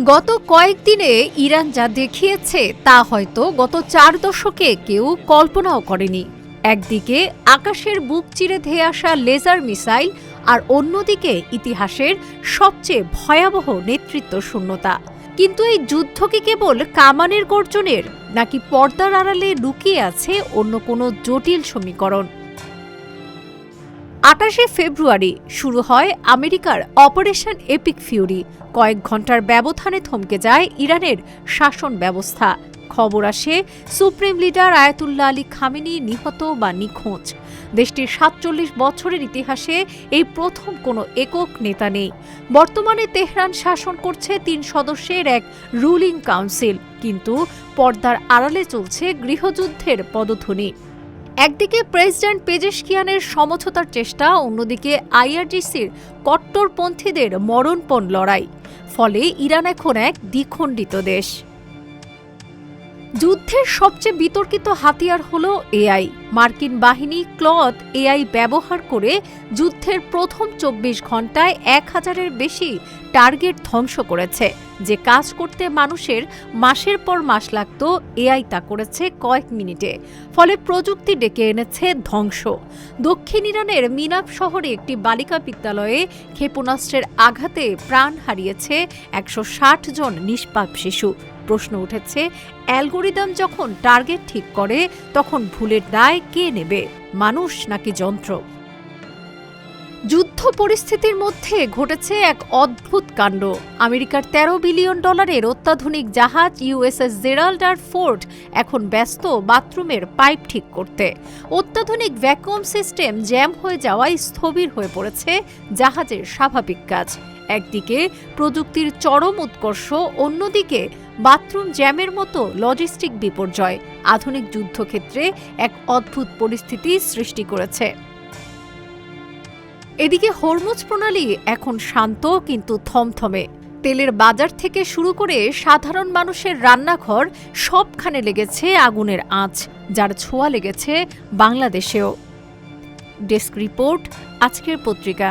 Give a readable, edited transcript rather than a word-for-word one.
গত কয়েকদিনে ইরান যা দেখিয়েছে তা হয়তো গত 4 দশকে কেউ কল্পনাও করেনি। একদিকে আকাশের বুক চিরে ধেয়ে আসা লেজার মিসাইল, আর অন্যদিকে ইতিহাসের সবচেয়ে ভয়াবহ নেতৃত্ব শূন্যতা। কিন্তু এই যুদ্ধ কি কেবল কামানের গর্জনের, নাকি পর্দার আড়ালে লুকিয়ে আছে অন্য কোনো জটিল সমীকরণ? 28শে ফেব্রুয়ারি শুরু হয় আমেরিকার অপারেশন এপিক ফিউরি। কয়েক ঘন্টার ব্যবধানে থমকে যায় ইরানের শাসন ব্যবস্থা। খবর আসে supreme leader Ayatollah Ali Khamenei নিহত বা নিখোঁজ। দেশটির 47 বছরের ইতিহাসে এই প্রথম কোনো একক নেতা নেই। বর্তমানে তেহরান শাসন করছে 3 সদস্যের এক রুলিং কাউন্সিল, কিন্তু পর্দার আড়ালে চলছে গৃহযুদ্ধের পদধ্বনি। একদিকে প্রেসিডেন্ট পেজেশকিয়ানের সমঝোতার চেষ্টা, অন্যদিকে আইআরজিসির কট্টরপন্থীদের মরণপণ লড়াই। ফলে ইরান এখন এক দ্বিখণ্ডিত দেশ। যুদ্ধের সবচেয়ে বিতর্কিত হাতিয়ার হল এআই। মার্কিন বাহিনী ক্লড এআই ব্যবহার করে যুদ্ধের প্রথম 24 ঘন্টায় 1000-এর বেশি টার্গেট ধ্বংস করেছে। যে কাজ করতে মানুষের মাসের পর মাস লাগত, এআই তা করেছে কয়েক মিনিটে। ফলে প্রযুক্তি ডেকে এনেছে ধ্বংস। দক্ষিণ ইরানের মিনাব শহরে একটি বালিকা বিদ্যালয়ে ক্ষেপণাস্ত্রের আঘাতে প্রাণ হারিয়েছে 160 জন নিষ্পাপ শিশু। প্রশ্ন উঠেছে, অ্যালগোরিদম যখন টার্গেট ঠিক করে তখন ভুলের দায় কে নেবে, মানুষ নাকি যন্ত্র? যুদ্ধ পরিস্থিতির মধ্যে ঘটেছে এক অদ্ভুত কাণ্ড। আমেরিকার $13 বিলিয়ন অত্যাধুনিক জাহাজ ইউএসএস জেরাল্ড আর ফোর্ড এখন ব্যস্ত বাথরুমের পাইপ ঠিক করতে। অত্যাধুনিক ভ্যাকুয়াম সিস্টেম জ্যাম হয়ে যাওয়ায় স্থবির হয়ে পড়েছে জাহাজের স্বাভাবিক কাজ। একদিকে প্রযুক্তির চরম উৎকর্ষ, অন্যদিকে বাথরুম জ্যামের মতো লজিস্টিক বিপর্যয় আধুনিক যুদ্ধক্ষেত্রে এক অদ্ভুত পরিস্থিতি সৃষ্টি করেছে। এদিকে হরমুজ প্রণালী এখন শান্ত কিন্তু থমথমে। তেলের বাজার থেকে শুরু করে সাধারণ মানুষের রান্নাঘর, সবখানে লেগেছে আগুনের আঁচ, যার ছোঁয়া লেগেছে বাংলাদেশেও। ডেস্ক রিপোর্ট, আজকের পত্রিকা।